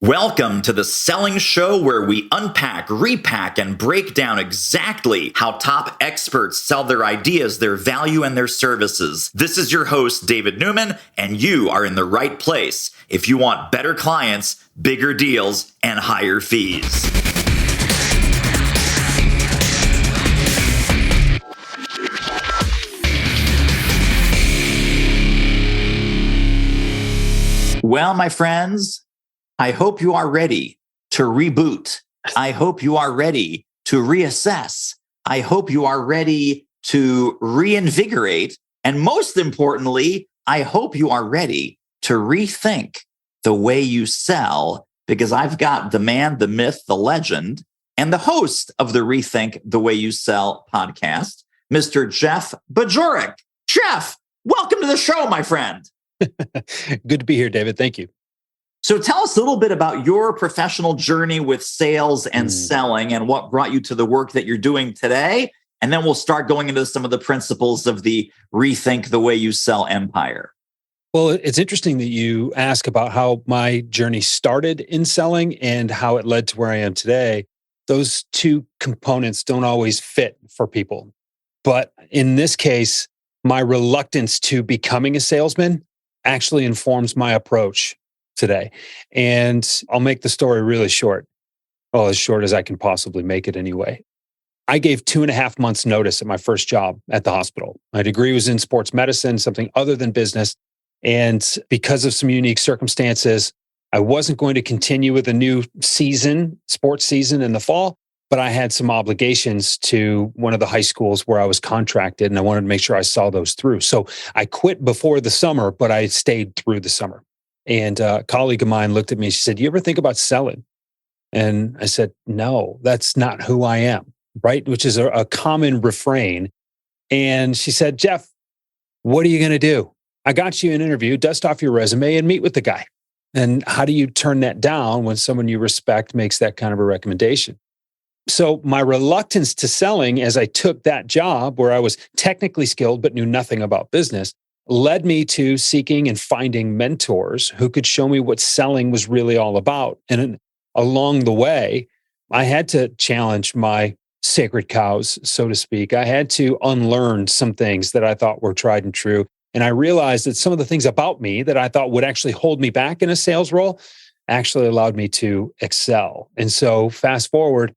Welcome to the Selling Show, where we unpack, repack, and break down exactly how top experts sell their ideas, their value, and their services. This is your host, David Newman, and you are in the right place if you want better clients, bigger deals, and higher fees. Well, my friends, I hope you are ready to reboot. I hope you are ready to reassess. I hope you are ready to reinvigorate. And most importantly, I hope you are ready to rethink the way you sell, because I've got the man, the myth, the legend, and the host of the Rethink the Way You Sell podcast, Mr. Jeff Bajorek. Jeff, welcome to the show, my friend. Good to be here, David. Thank you. So tell us a little bit about your professional journey with sales and selling and what brought you to the work that you're doing today. And then we'll start going into some of the principles of the Rethink the Way You Sell empire. Well, it's interesting that you ask about how my journey started in selling and how it led to where I am today. Those two components don't always fit for people. But in this case, my reluctance to becoming a salesman actually informs my approach today. And I'll make the story really short. Well, as short as I can possibly make it anyway. I gave 2.5 months notice at my first job at the hospital. My degree was in sports medicine, something other than business. And because of some unique circumstances, I wasn't going to continue with a new season, sports season in the fall, but I had some obligations to one of the high schools where I was contracted, and I wanted to make sure I saw those through. So I quit before the summer, but I stayed through the summer. And a colleague of mine looked at me. She said, "You ever think about selling?" And I said, "No, that's not who I am," right? Which is a common refrain. And she said, "Jeff, what are you going to do? I got you an interview, dust off your resume and meet with the guy. And how do you turn that down when someone you respect makes that kind of a recommendation?" So my reluctance to selling as I took that job where I was technically skilled but knew nothing about business led me to seeking and finding mentors who could show me what selling was really all about. And along the way, I had to challenge my sacred cows, so to speak. I had to unlearn some things that I thought were tried and true. And I realized that some of the things about me that I thought would actually hold me back in a sales role actually allowed me to excel. And so fast forward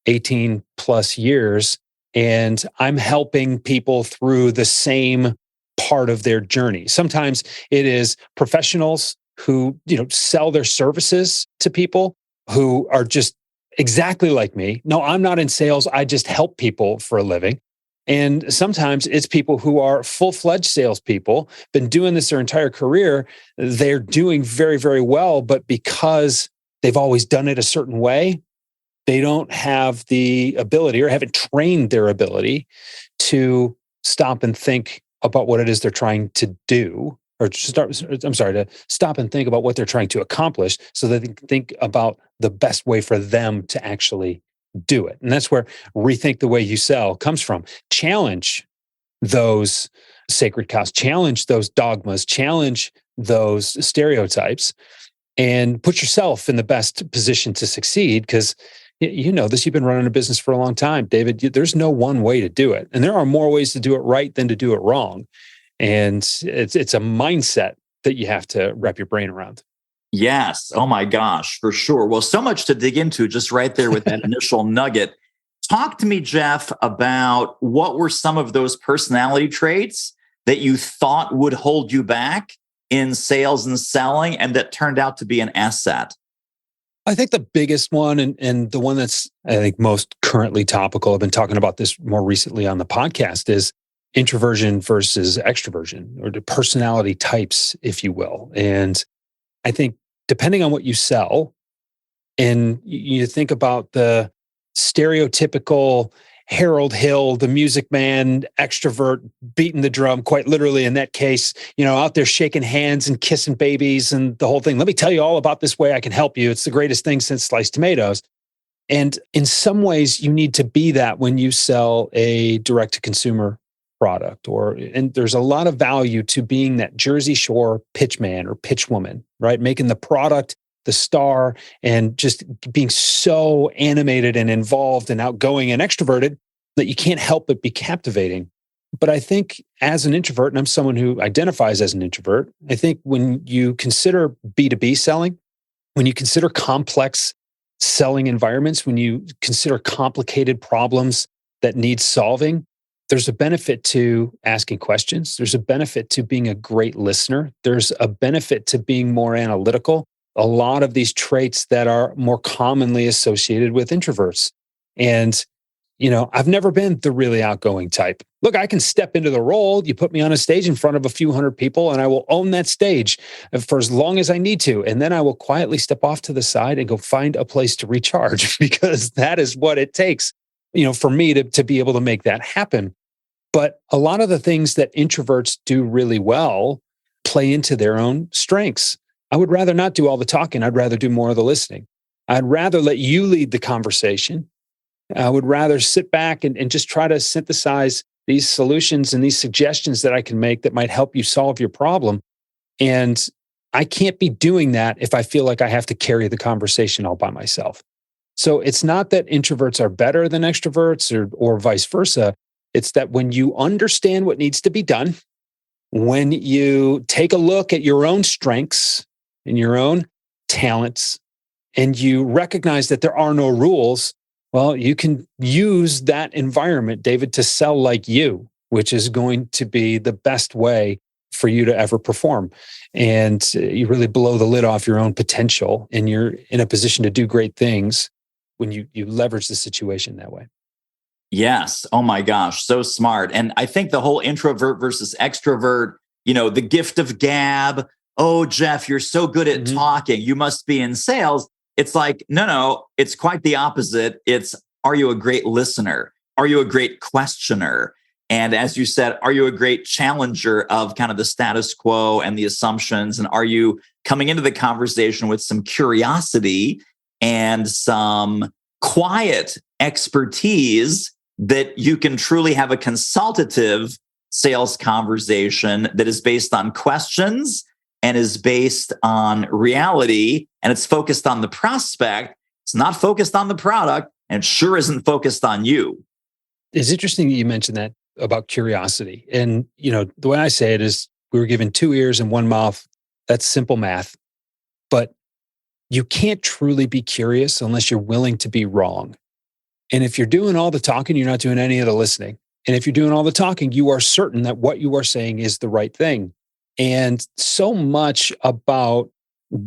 18 plus years, and I'm helping people through the same part of their journey. Sometimes it is professionals who, sell their services to people who are just exactly like me. No, I'm not in sales. I just help people for a living. And sometimes it's people who are full-fledged salespeople, been doing this their entire career. They're doing very, very well, but because they've always done it a certain way, they don't have the ability or haven't trained their ability to stop and think about what it is they're trying to do, or to stop and think about what they're trying to accomplish so that they can think about the best way for them to actually do it. And that's where Rethink the Way You Sell comes from. Challenge those sacred cows, challenge those dogmas, challenge those stereotypes, and put yourself in the best position to succeed. Because you know this, you've been running a business for a long time, David. There's no one way to do it. And there are more ways to do it right than to do it wrong. And it's a mindset that you have to wrap your brain around. Yes. Oh my gosh, for sure. Well, so much to dig into just right there with that initial nugget. Talk to me, Jeff, about what were some of those personality traits that you thought would hold you back in sales and selling and that turned out to be an asset. I think the biggest one and the one that's, I think, most currently topical, I've been talking about this more recently on the podcast, is introversion versus extroversion, or the personality types, if you will. And I think depending on what you sell, and you think about the stereotypical Harold Hill, the music man, extrovert, beating the drum, quite literally in that case, out there shaking hands and kissing babies and the whole thing. Let me tell you all about this way I can help you. It's the greatest thing since sliced tomatoes. And in some ways, you need to be that when you sell a direct-to-consumer product, and there's a lot of value to being that Jersey Shore pitch man or pitch woman, right? Making the product the star and just being so animated and involved and outgoing and extroverted that you can't help but be captivating. But I think as an introvert, and I'm someone who identifies as an introvert, I think when you consider B2B selling, when you consider complex selling environments, when you consider complicated problems that need solving, there's a benefit to asking questions. There's a benefit to being a great listener. There's a benefit to being more analytical. A lot of these traits that are more commonly associated with introverts. And I've never been the really outgoing type. Look, I can step into the role. You put me on a stage in front of a few hundred people, and I will own that stage for as long as I need to. And then I will quietly step off to the side and go find a place to recharge because that is what it takes, for me to be able to make that happen. But a lot of the things that introverts do really well play into their own strengths. I would rather not do all the talking. I'd rather do more of the listening. I'd rather let you lead the conversation. I would rather sit back and just try to synthesize these solutions and these suggestions that I can make that might help you solve your problem. And I can't be doing that if I feel like I have to carry the conversation all by myself. So it's not that introverts are better than extroverts or vice versa. It's that when you understand what needs to be done, when you take a look at your own strengths and your own talents, and you recognize that there are no rules, well, you can use that environment, David, to sell like you, which is going to be the best way for you to ever perform. And you really blow the lid off your own potential, and you're in a position to do great things when you leverage the situation that way. Yes. Oh my gosh. So smart. And I think the whole introvert versus extrovert, the gift of gab. Oh, Jeff, you're so good at talking. You must be in sales. It's like, no, it's quite the opposite. It's, are you a great listener? Are you a great questioner? And as you said, are you a great challenger of kind of the status quo and the assumptions? And are you coming into the conversation with some curiosity and some quiet expertise that you can truly have a consultative sales conversation that is based on questions and is based on reality, and it's focused on the prospect. It's not focused on the product, and it sure isn't focused on you. It's interesting that you mentioned that about curiosity. And, the way I say it is we were given 2 ears and 1 mouth. That's simple math. But you can't truly be curious unless you're willing to be wrong. And if you're doing all the talking, you're not doing any of the listening. And if you're doing all the talking, you are certain that what you are saying is the right thing. And so much about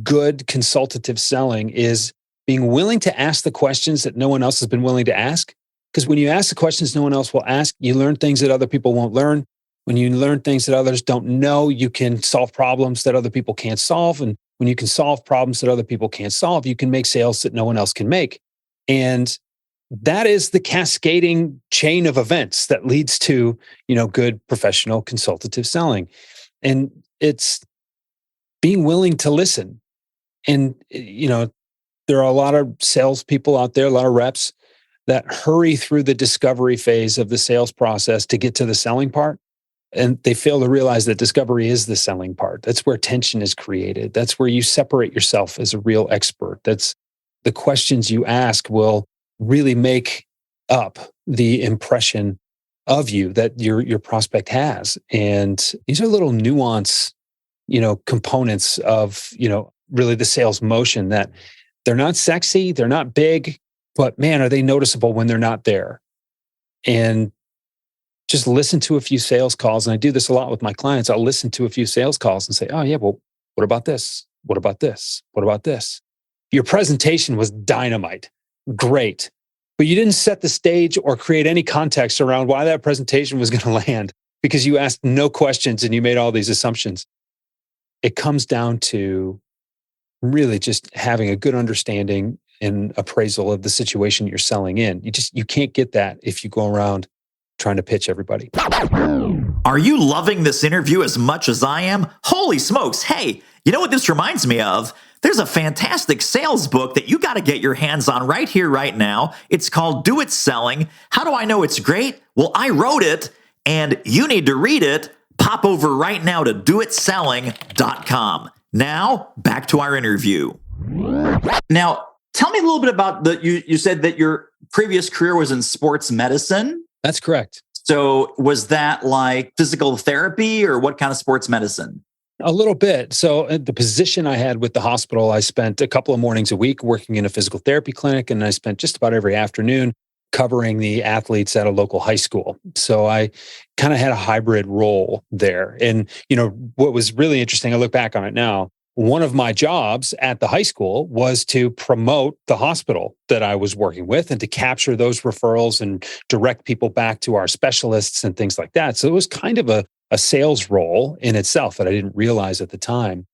good consultative selling is being willing to ask the questions that no one else has been willing to ask. Because when you ask the questions no one else will ask, you learn things that other people won't learn. When you learn things that others don't know, you can solve problems that other people can't solve. And when you can solve problems that other people can't solve, you can make sales that no one else can make. And that is the cascading chain of events that leads to, good professional consultative selling. And it's being willing to listen. And, there are a lot of salespeople out there, a lot of reps that hurry through the discovery phase of the sales process to get to the selling part. And they fail to realize that discovery is the selling part. That's where tension is created. That's where you separate yourself as a real expert. That's the questions you ask will really make up the impression of you that your prospect has. And these are little nuance, components of, really the sales motion that they're not sexy, they're not big, but man, are they noticeable when they're not there. And just listen to a few sales calls. And I do this a lot with my clients. I'll listen to a few sales calls and say, oh yeah, well, what about this? What about this? What about this? Your presentation was dynamite. Great. But you didn't set the stage or create any context around why that presentation was going to land because you asked no questions and you made all these assumptions. It comes down to really just having a good understanding and appraisal of the situation you're selling in. You can't get that if you go around trying to pitch everybody. Are you loving this interview as much as I am? Holy smokes. Hey, you know what this reminds me of? There's a fantastic sales book that you got to get your hands on right here, right now. It's called Do It Selling. How do I know it's great? Well, I wrote it and you need to read it. Pop over right now to doitselling.com. Now, back to our interview. Now, tell me a little bit about you said that your previous career was in sports medicine. That's correct. So was that like physical therapy or what kind of sports medicine? A little bit. So, the position I had with the hospital, I spent a couple of mornings a week working in a physical therapy clinic, and I spent just about every afternoon covering the athletes at a local high school. So I kind of had a hybrid role there. And, what was really interesting, I look back on it now, one of my jobs at the high school was to promote the hospital that I was working with and to capture those referrals and direct people back to our specialists and things like that. So it was kind of a sales role in itself that I didn't realize at the time.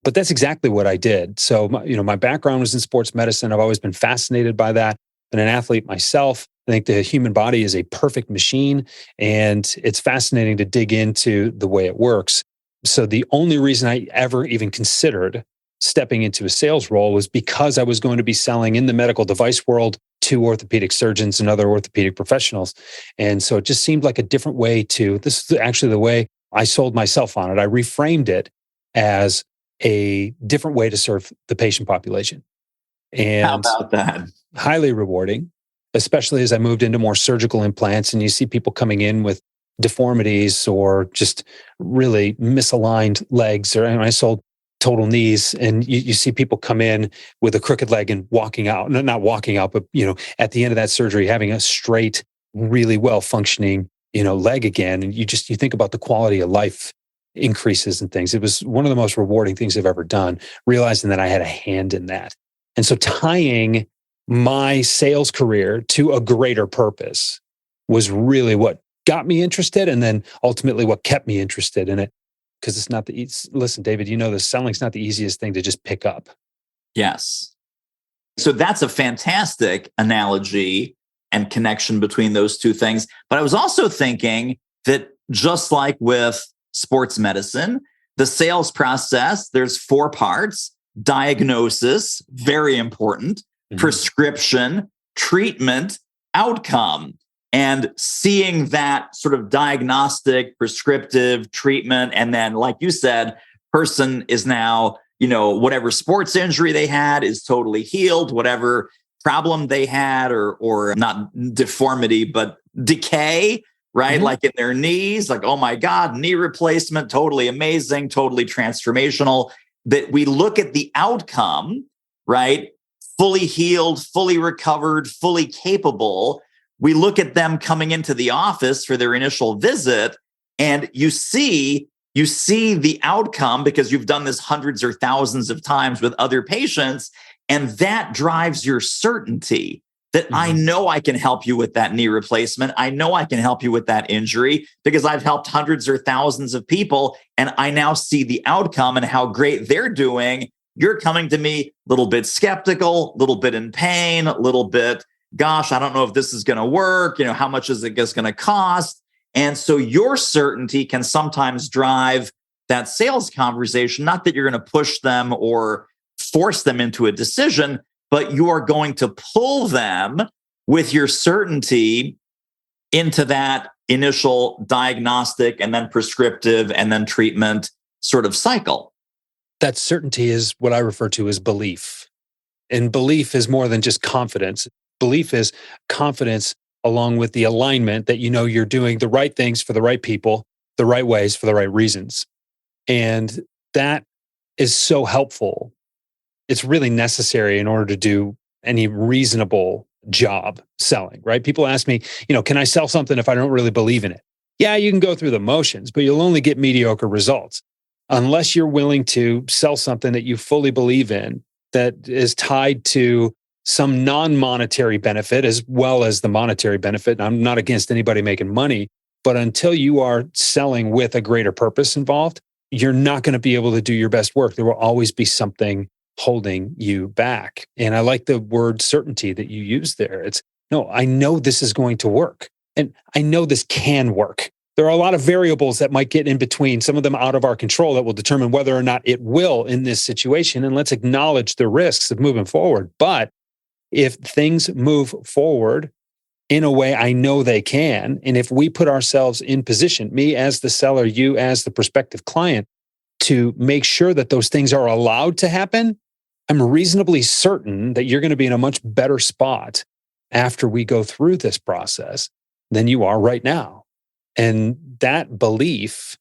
But that's exactly what I did. So, my background was in sports medicine. I've always been fascinated by that. Been an athlete myself. I think the human body is a perfect machine, and it's fascinating to dig into the way it works. So the only reason I ever even considered stepping into a sales role was because I was going to be selling in the medical device world to orthopedic surgeons and other orthopedic professionals. And so it just seemed like a different way this is actually the way I sold myself on it. I reframed it as a different way to serve the patient population. How And about that? highly rewarding, especially as I moved into more surgical implants and you see people coming in with deformities or just really misaligned legs. And I sold total knees, and you see people come in with a crooked leg and walking out, not walking out, but at the end of that surgery, having a straight, really well functioning, leg again. And you think about the quality of life increases and things. It was one of the most rewarding things I've ever done, realizing that I had a hand in that. And so tying my sales career to a greater purpose was really what got me interested, and then ultimately what kept me interested in it. Because it's not listen, David, the selling's not the easiest thing to just pick up. Yes. So that's a fantastic analogy and connection between those two things. But I was also thinking that just like with sports medicine, the sales process, there's 4 parts: diagnosis, very important, prescription, treatment, outcome. And seeing that sort of diagnostic, prescriptive treatment, and then, like you said, person is now, whatever sports injury they had is totally healed, whatever problem they had, or not deformity, but decay, right? Like in their knees, like, oh my God, knee replacement, totally amazing, totally transformational. That we look at the outcome, right? Fully healed, fully recovered, fully capable. We look at them coming into the office for their initial visit, and you see the outcome because you've done this hundreds or thousands of times with other patients. And that drives your certainty that I know I can help you with that knee replacement. I know I can help you with that injury because I've helped hundreds or thousands of people. And I now see the outcome and how great they're doing. You're coming to me a little bit skeptical, a little bit in pain, a little bit, gosh, I don't know if this is going to work. How much is it going to cost? And so your certainty can sometimes drive that sales conversation. Not that you're going to push them or force them into a decision, but you are going to pull them with your certainty into that initial diagnostic and then prescriptive and then treatment sort of cycle. That certainty is what I refer to as belief. And belief is more than just confidence. Belief is confidence along with the alignment that you're doing the right things for the right people, the right ways for the right reasons. And that is so helpful. It's really necessary in order to do any reasonable job selling, right? People ask me, can I sell something if I don't really believe in it? Yeah, you can go through the motions, but you'll only get mediocre results unless you're willing to sell something that you fully believe in, that is tied to some non-monetary benefit as well as the monetary benefit. I'm not against anybody making money, but until you are selling with a greater purpose involved, you're not going to be able to do your best work. There will always be something holding you back. And I like the word certainty that you use there. I know this is going to work, and I know this can work. There are a lot of variables that might get in between, some of them out of our control, that will determine whether or not it will in this situation. And let's acknowledge the risks of moving forward. But if things move forward in a way I know they can, and if we put ourselves in position, me as the seller, you as the prospective client, to make sure that those things are allowed to happen, I'm reasonably certain that you're going to be in a much better spot after we go through this process than you are right now. And that belief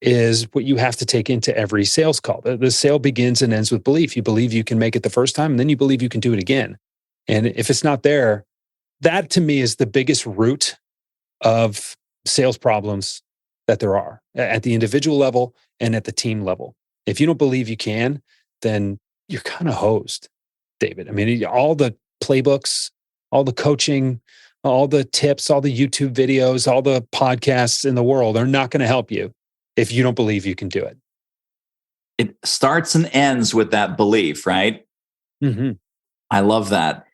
is what you have to take into every sales call. The sale begins and ends with belief. You believe you can make it the first time, and then you believe you can do it again. And if it's not there, that to me is the biggest root of sales problems that there are at the individual level and at the team level. If you don't believe you can, then you're kind of hosed, David. I mean, all the playbooks, all the coaching, all the tips, all the YouTube videos, all the podcasts in the world are not going to help you if you don't believe you can do it. It starts and ends with that belief, right? Mm-hmm. I love that.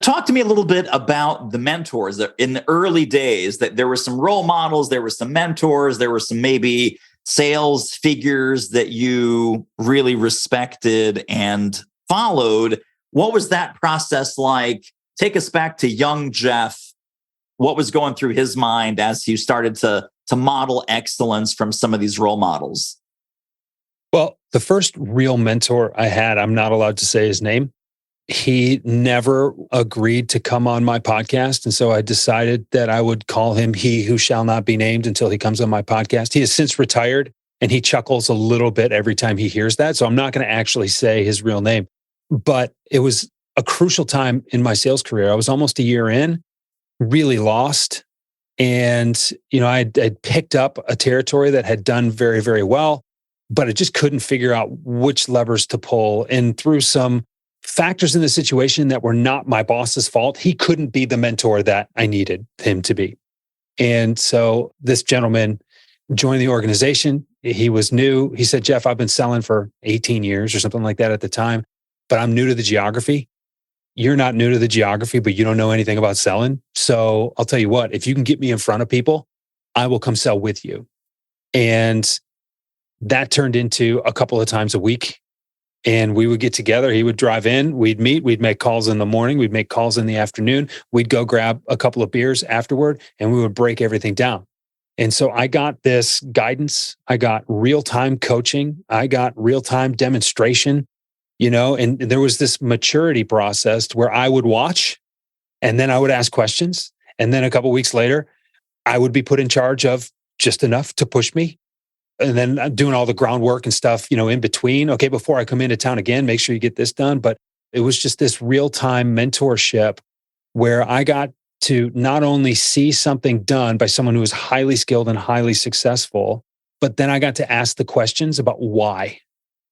Talk to me a little bit about the mentors that in the early days, that there were some role models, there were some mentors, there were some maybe sales figures that you really respected and followed. What was that process like? Take us back to young Jeff. What was going through his mind as he started to model excellence from some of these role models? Well, the first real mentor I had, I'm not allowed to say his name. He never agreed to come on my podcast. And so I decided that I would call him he who shall not be named until he comes on my podcast. He has since retired and he chuckles a little bit every time he hears that. So I'm not going to actually say his real name, but it was a crucial time in my sales career. I was almost a year in, really lost. And, I'd picked up a territory that had done very, very well, but I just couldn't figure out which levers to pull. And through some factors in the situation that were not my boss's fault, he couldn't be the mentor that I needed him to be. And so this gentleman joined the organization. He was new. He said, Jeff, I've been selling for 18 years or something like that at the time, but I'm new to the geography. You're not new to the geography, but you don't know anything about selling. So I'll tell you what, if you can get me in front of people, I will come sell with you. And that turned into a couple of times a week. And we would get together. He would drive in, we'd meet, we'd make calls in the morning, we'd make calls in the afternoon. We'd go grab a couple of beers afterward, and we would break everything down. And so I got this guidance. I got real-time coaching. I got real-time demonstration, and there was this maturity process where I would watch and then I would ask questions. And then a couple of weeks later, I would be put in charge of just enough to push me. And then doing all the groundwork and stuff, in between. Okay, before I come into town again, make sure you get this done. But it was just this real-time mentorship where I got to not only see something done by someone who was highly skilled and highly successful, but then I got to ask the questions about why.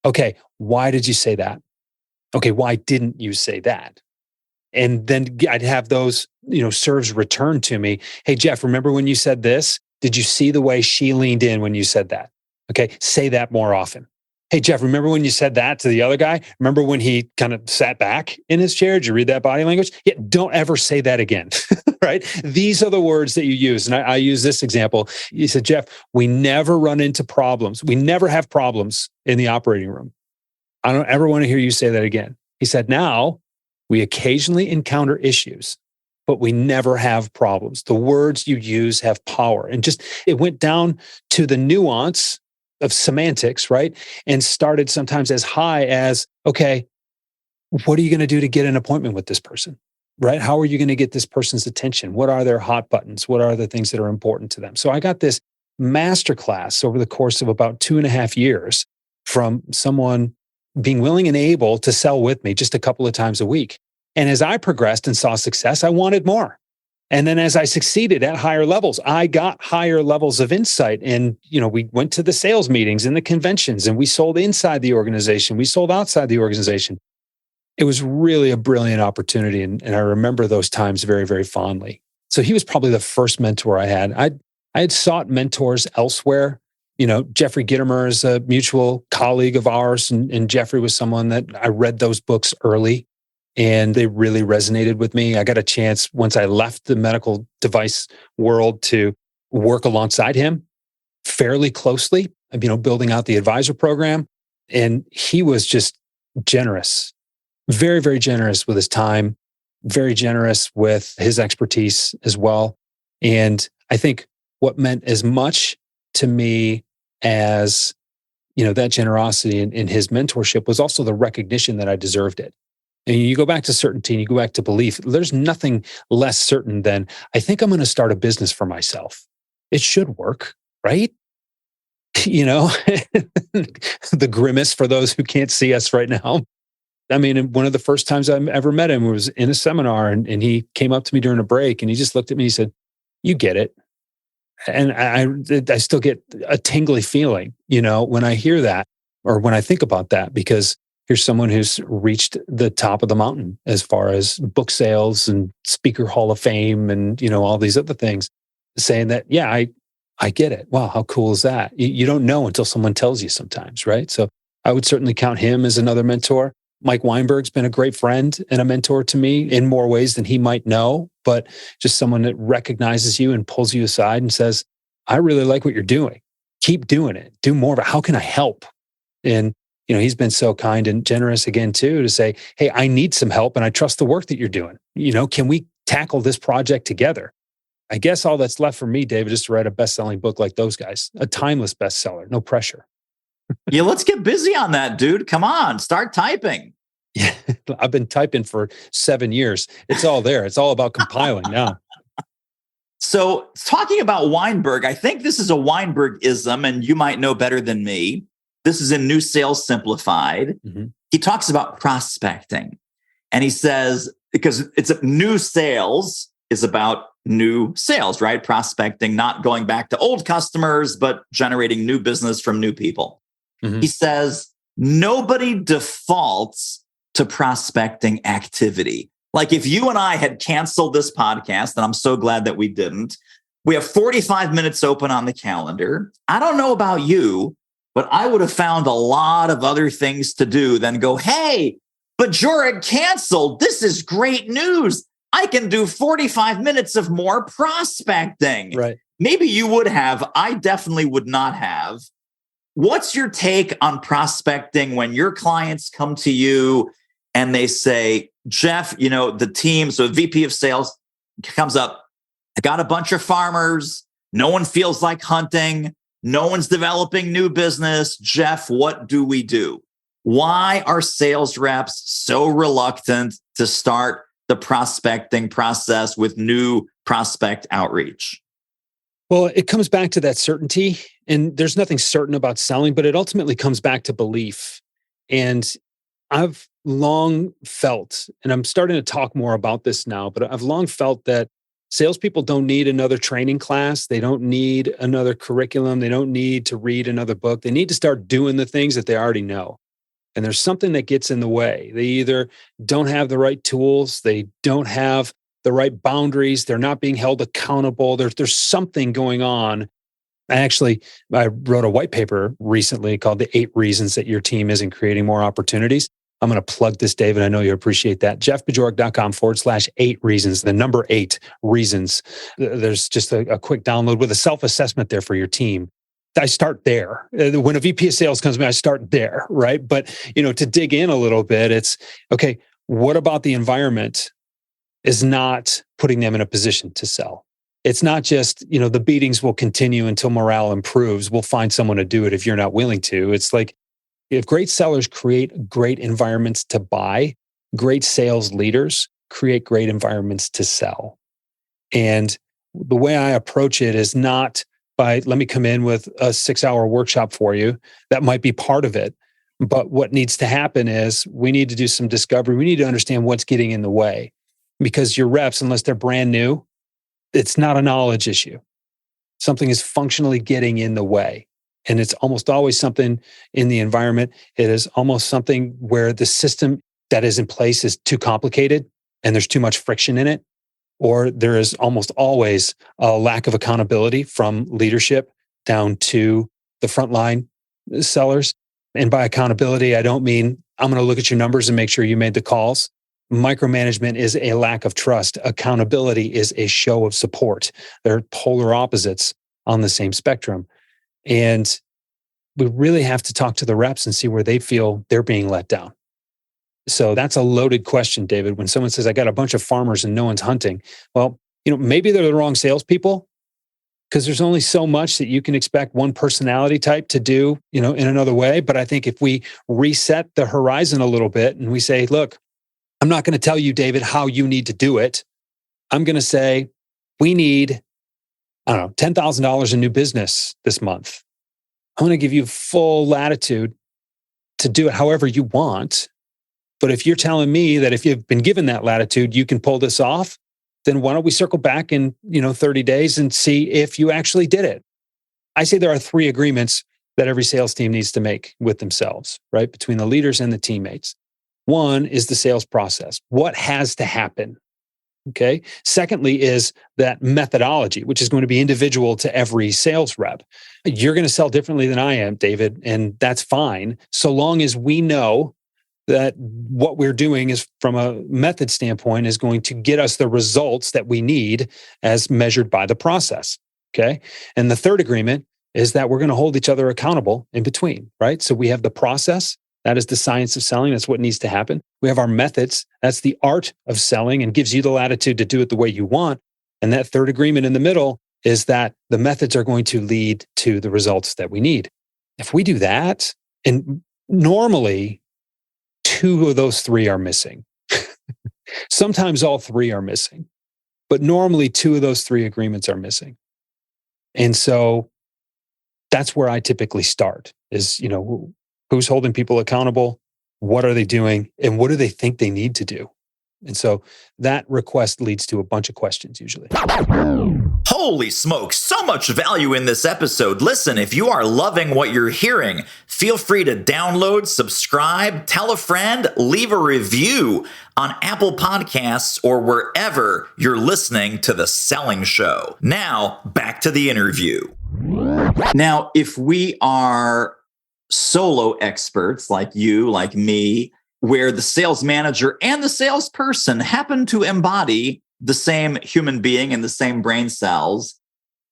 Okay, why did you say that? Okay, why didn't you say that? And then I'd have those, serves returned to me. Hey, Jeff, remember when you said this? Did you see the way she leaned in when you said that? Okay, say that more often. Hey, Jeff, remember when you said that to the other guy? Remember when he kind of sat back in his chair? Did you read that body language? Yeah, don't ever say that again, right? These are the words that you use. And I use this example. He said, Jeff, we never run into problems. We never have problems in the operating room. I don't ever want to hear you say that again. He said, now we occasionally encounter issues, but we never have problems. The words you use have power. And it went down to the nuance of semantics, right? And started sometimes as high as, okay, what are you going to do to get an appointment with this person, right? How are you going to get this person's attention? What are their hot buttons? What are the things that are important to them? So I got this masterclass over the course of about 2.5 years from someone being willing and able to sell with me just a couple of times a week. And as I progressed and saw success, I wanted more. And then as I succeeded at higher levels, I got higher levels of insight. And, we went to the sales meetings and the conventions, and we sold inside the organization. We sold outside the organization. It was really a brilliant opportunity. And I remember those times very, very fondly. So he was probably the first mentor I had. I had sought mentors elsewhere. Jeffrey Gitomer is a mutual colleague of ours. And Jeffrey was someone that I read those books early, and they really resonated with me. I got a chance once I left the medical device world to work alongside him fairly closely, building out the advisor program. And he was just generous, very, very generous with his time, very generous with his expertise as well. And I think what meant as much to me as that generosity in his mentorship was also the recognition that I deserved it. And you go back to certainty and you go back to belief. There's nothing less certain than I think I'm going to start a business for myself. It should work, right? The grimace for those who can't see us right now. I mean, one of the first times I ever met him was in a seminar, and he came up to me during a break and he just looked at me and he said, "You get it." And I still get a tingly feeling, when I hear that or when I think about that, because here's someone who's reached the top of the mountain as far as book sales and speaker hall of fame and, all these other things, saying that, yeah, I get it. Wow, how cool is that? You don't know until someone tells you sometimes, right? So I would certainly count him as another mentor. Mike Weinberg's been a great friend and a mentor to me in more ways than he might know, but just someone that recognizes you and pulls you aside and says, I really like what you're doing. Keep doing it. Do more of it. How can I help? And, he's been so kind and generous again, too, to say, hey, I need some help and I trust the work that you're doing. Can we tackle this project together? I guess all that's left for me, David, is to write a best-selling book like those guys, a timeless bestseller, no pressure. Yeah, let's get busy on that, dude. Come on, start typing. Yeah, I've been typing for 7 years. It's all there. It's all about compiling now. So talking about Weinberg, I think this is a Weinberg-ism, and you might know better than me. This is in New Sales Simplified. Mm-hmm. He talks about prospecting. And he says, because new sales is about new sales, right? Prospecting, not going back to old customers, but generating new business from new people. Mm-hmm. He says, nobody defaults to prospecting activity. Like if you and I had canceled this podcast, and I'm so glad that we didn't, we have 45 minutes open on the calendar. I don't know about you, but I would have found a lot of other things to do than go, hey, Bajorek canceled. This is great news. I can do 45 minutes of more prospecting. Right. Maybe you would have. I definitely would not have. What's your take on prospecting when your clients come to you and they say, Jeff, the team, so VP of sales comes up, I got a bunch of farmers. No one feels like hunting. No one's developing new business. Jeff, what do we do? Why are sales reps so reluctant to start the prospecting process with new prospect outreach? Well, it comes back to that certainty, and there's nothing certain about selling, but it ultimately comes back to belief. And I've long felt, and I'm starting to talk more about this now, but I've long felt that salespeople don't need another training class. They don't need another curriculum. They don't need to read another book. They need to start doing the things that they already know. And there's something that gets in the way. They either don't have the right tools, they don't have the right boundaries, they're not being held accountable. There's something going on. I wrote a white paper recently called The 8 Reasons That Your Team Isn't Creating More Opportunities. I'm going to plug this, David. I know you appreciate that. jeffbajorek.com/8 reasons, the number 8 reasons. There's just a quick download with a self-assessment there for your team. I start there. When a VP of sales comes to me, I start there, right? But, to dig in a little bit, it's, okay, what about the environment is not putting them in a position to sell? It's not just, the beatings will continue until morale improves. We'll find someone to do it if you're not willing to. It's like, if great sellers create great environments to buy, great sales leaders create great environments to sell. And the way I approach it is not by, let me come in with a 6-hour workshop for you. That might be part of it. But what needs to happen is we need to do some discovery. We need to understand what's getting in the way. Because your reps, unless they're brand new, it's not a knowledge issue. Something is functionally getting in the way. And it's almost always something in the environment. It is almost something where the system that is in place is too complicated and there's too much friction in it. Or there is almost always a lack of accountability from leadership down to the frontline sellers. And by accountability, I don't mean I'm going to look at your numbers and make sure you made the calls. Micromanagement is a lack of trust. Accountability is a show of support. They're polar opposites on the same spectrum. And we really have to talk to the reps and see where they feel they're being let down. So that's a loaded question, David. When someone says, I got a bunch of farmers and no one's hunting, well, maybe they're the wrong salespeople, because there's only so much that you can expect one personality type to do, in another way. But I think if we reset the horizon a little bit and we say, look, I'm not going to tell you, David, how you need to do it. I'm going to say, we need, I don't know, $10,000 in new business this month. I'm going to give you full latitude to do it however you want. But if you're telling me that if you've been given that latitude, you can pull this off, then why don't we circle back in 30 days and see if you actually did it? I say there are 3 agreements that every sales team needs to make with themselves, right? Between the leaders and the teammates. One is the sales process. What has to happen? Okay. Secondly is that methodology, which is going to be individual to every sales rep. You're going to sell differently than I am, David, and that's fine. So long as we know that what we're doing is from a method standpoint is going to get us the results that we need as measured by the process. Okay. And the third agreement is that we're going to hold each other accountable in between, right? So we have the process. That is the science of selling. That's what needs to happen. We have our methods. That's the art of selling and gives you the latitude to do it the way you want. And that third agreement in the middle is that the methods are going to lead to the results that we need. If we do that, and normally 2 of those 3 are missing. Sometimes all 3 are missing, but normally 2 of those 3 agreements are missing. And so that's where I typically start is, who's holding people accountable? What are they doing? And what do they think they need to do? And so that request leads to a bunch of questions usually. Holy smokes, so much value in this episode. Listen, if you are loving what you're hearing, feel free to download, subscribe, tell a friend, leave a review on Apple Podcasts or wherever you're listening to The Selling Show. Now, back to the interview. Now, if we are solo experts like you, like me, where the sales manager and the salesperson happen to embody the same human being and the same brain cells,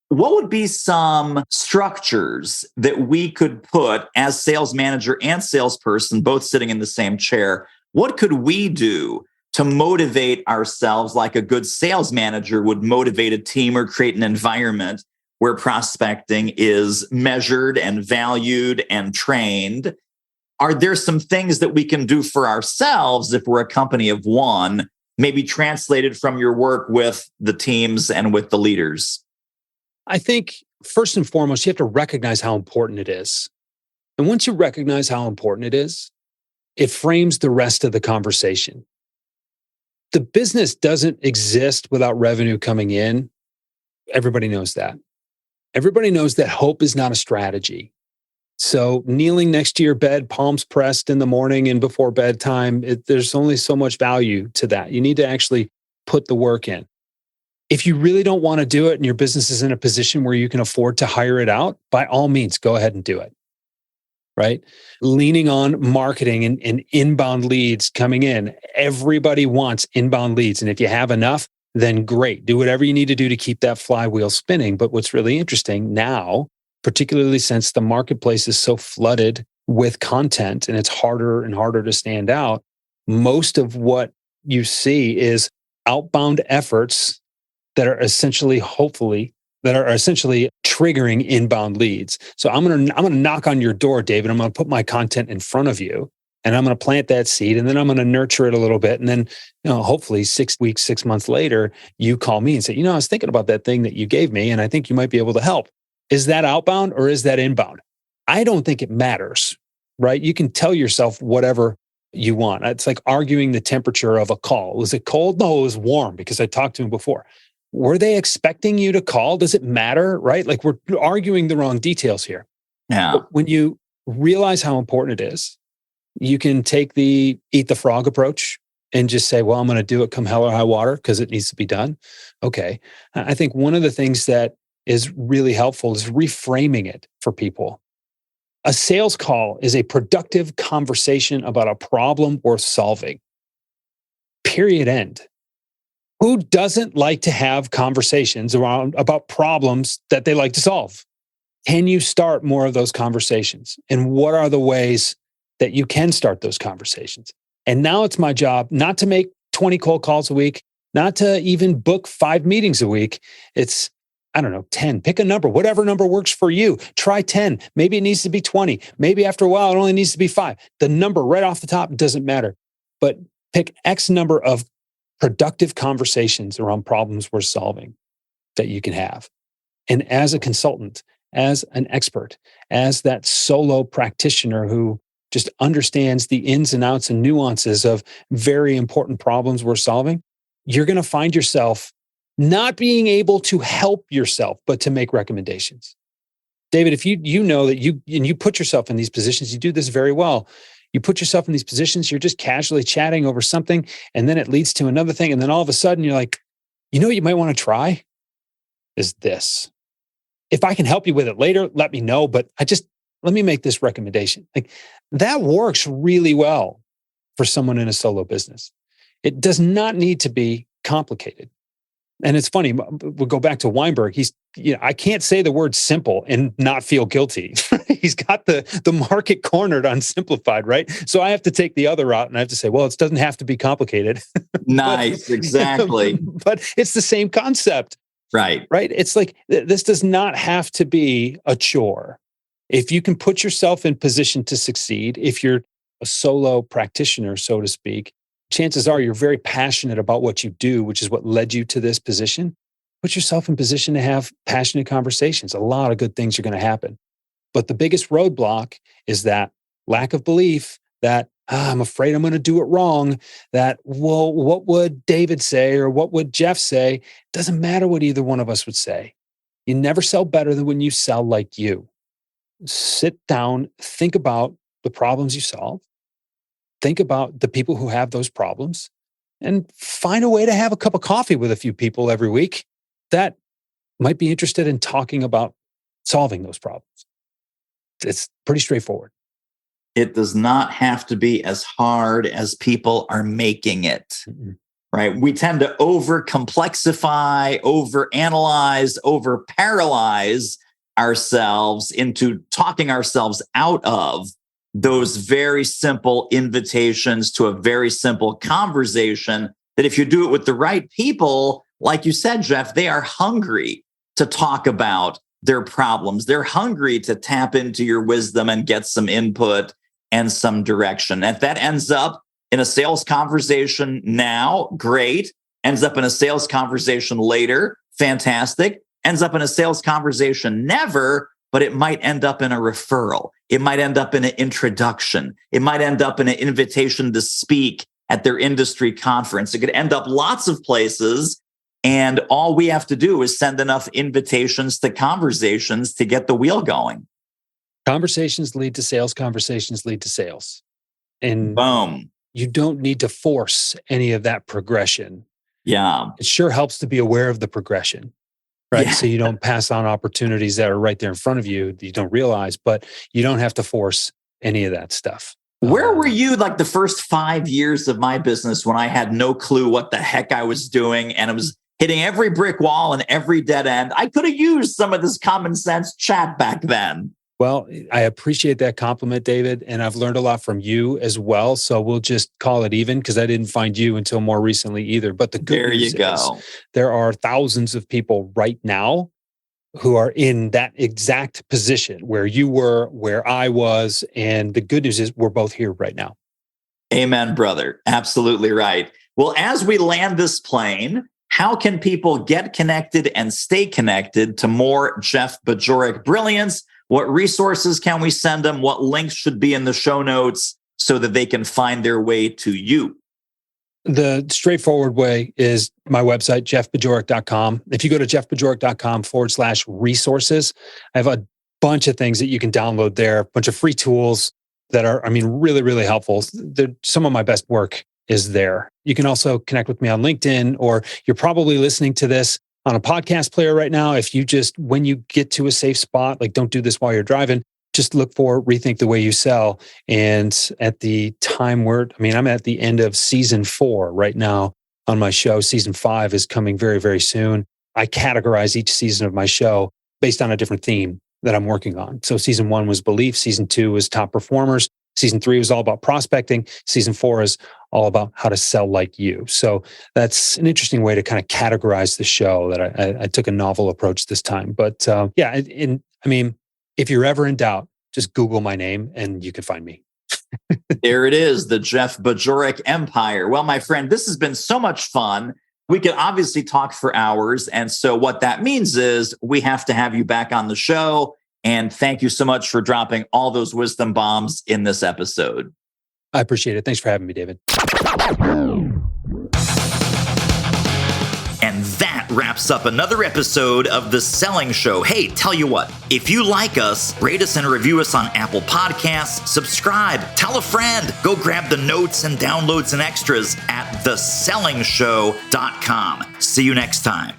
what would be some structures that we could put as sales manager and salesperson, both sitting in the same chair? What could we do to motivate ourselves like a good sales manager would motivate a team or create an environment where prospecting is measured and valued and trained? Are there some things that we can do for ourselves if we're a company of one, maybe translated from your work with the teams and with the leaders? I think first and foremost, you have to recognize how important it is. And once you recognize how important it is, it frames the rest of the conversation. The business doesn't exist without revenue coming in. Everybody knows that. Everybody knows that hope is not a strategy. So kneeling next to your bed, palms pressed in the morning and before bedtime, there's only so much value to that. You need to actually put the work in. If you really don't want to do it and your business is in a position where you can afford to hire it out, by all means, go ahead and do it. Right? Leaning on marketing and inbound leads coming in. Everybody wants inbound leads. And if you have enough, then great. Do whatever you need to do to keep that flywheel spinning. But what's really interesting now, particularly since the marketplace is so flooded with content and it's harder and harder to stand out, most of what you see is outbound efforts that are essentially, triggering inbound leads. So I'm gonna knock on your door, David. I'm gonna put my content in front of you, and I'm gonna plant that seed, and then I'm gonna nurture it a little bit, and then hopefully 6 weeks, 6 months later, you call me and say, I was thinking about that thing that you gave me, and I think you might be able to help. Is that outbound or is that inbound? I don't think it matters, right? You can tell yourself whatever you want. It's like arguing the temperature of a call. Was it cold? No, it was warm because I talked to him before. Were they expecting you to call? Does it matter, right? Like we're arguing the wrong details here. Yeah. But when you realize how important it is, you can take the eat the frog approach and just say, well, I'm going to do it come hell or high water because it needs to be done. Okay. I think one of the things that is really helpful is reframing it for people. A sales call is a productive conversation about a problem worth solving. Period. End. Who doesn't like to have conversations about problems that they like to solve? Can you start more of those conversations? And what are the ways that you can start those conversations? And now it's my job not to make 20 cold calls a week, not to even book 5 meetings a week. I don't know, 10, pick a number, whatever number works for you. Try 10. Maybe it needs to be 20. Maybe after a while, it only needs to be 5. The number right off the top doesn't matter, but pick X number of productive conversations around problems we're solving that you can have. And as a consultant, as an expert, as that solo practitioner who just understands the ins and outs and nuances of very important problems we're solving, you're going to find yourself not being able to help yourself, but to make recommendations. David, if you know that you put yourself in these positions, you do this very well. You put yourself in these positions, you're just casually chatting over something, and then it leads to another thing. And then all of a sudden you're like, you know what you might want to try is this. If I can help you with it later, let me know. But let me make this recommendation. Like that works really well for someone in a solo business. It does not need to be complicated. And it's funny, we'll go back to Weinberg. I can't say the word simple and not feel guilty. He's got the market cornered on simplified, right? So I have to take the other route and I have to say, well, it doesn't have to be complicated. Nice, exactly. But it's the same concept. Right. Right? It's like, this does not have to be a chore. If you can put yourself in position to succeed, if you're a solo practitioner, so to speak, chances are you're very passionate about what you do, which is what led you to this position. Put yourself in position to have passionate conversations. A lot of good things are going to happen. But the biggest roadblock is that lack of belief that I'm afraid I'm going to do it wrong. That, well, what would David say or what would Jeff say? Doesn't matter what either one of us would say. You never sell better than when you sell like you. Sit down, think about the problems you solve. Think about the people who have those problems and find a way to have a cup of coffee with a few people every week that might be interested in talking about solving those problems. It's pretty straightforward. It does not have to be as hard as people are making it, right? We tend to over-complexify, over-analyze, over-paralyze ourselves into talking ourselves out of those very simple invitations to a very simple conversation that if you do it with the right people, like you said, Jeff, they are hungry to talk about their problems. They're hungry to tap into your wisdom and get some input and some direction. If that ends up in a sales conversation now, great. Ends up in a sales conversation later, fantastic. Ends up in a sales conversation never, but it might end up in a referral. It might end up in an introduction. It might end up in an invitation to speak at their industry conference. It could end up lots of places. And all we have to do is send enough invitations to conversations to get the wheel going. Conversations lead to sales. Conversations lead to sales. And boom. You don't need to force any of that progression. Yeah. It sure helps to be aware of the progression. Right. Yeah. So you don't pass on opportunities that are right there in front of you that you don't realize, but you don't have to force any of that stuff. Where were you like the first 5 years of my business when I had no clue what the heck I was doing and it was hitting every brick wall and every dead end? I could have used some of this common sense chat back then. Well, I appreciate that compliment, David, and I've learned a lot from you as well. So we'll just call it even because I didn't find you until more recently either. But the good news is there are thousands of people right now who are in that exact position where you were, where I was. And the good news is we're both here right now. Amen, brother. Absolutely right. Well, as we land this plane, how can people get connected and stay connected to more Jeff Bajorek brilliance? What resources can we send them? What links should be in the show notes so that they can find their way to you? The straightforward way is my website, jeffbajorek.com. If you go to jeffbajorek.com/resources, I have a bunch of things that you can download there, a bunch of free tools that are, really, really helpful. Some of my best work is there. You can also connect with me on LinkedIn, or you're probably listening to this on a podcast player right now. If you just, when you get to a safe spot, like don't do this while you're driving, just look for Rethink the Way You Sell. And at the time where, I'm at the end of season 4 right now on my show. Season 5 is coming very, very soon. I categorize each season of my show based on a different theme that I'm working on. So season 1 was belief. Season 2 was top performers. Season 3 was all about prospecting. Season 4 is all about how to sell like you. So that's an interesting way to kind of categorize the show that I took a novel approach this time. But I mean, if you're ever in doubt, just Google my name and you can find me. There it is, the Jeff Bajorek Empire. Well, my friend, this has been so much fun. We could obviously talk for hours. And so what that means is we have to have you back on the show. And thank you so much for dropping all those wisdom bombs in this episode. I appreciate it. Thanks for having me, David. And that wraps up another episode of The Selling Show. Hey, tell you what, if you like us, rate us and review us on Apple Podcasts, subscribe, tell a friend, go grab the notes and downloads and extras at thesellingshow.com. See you next time.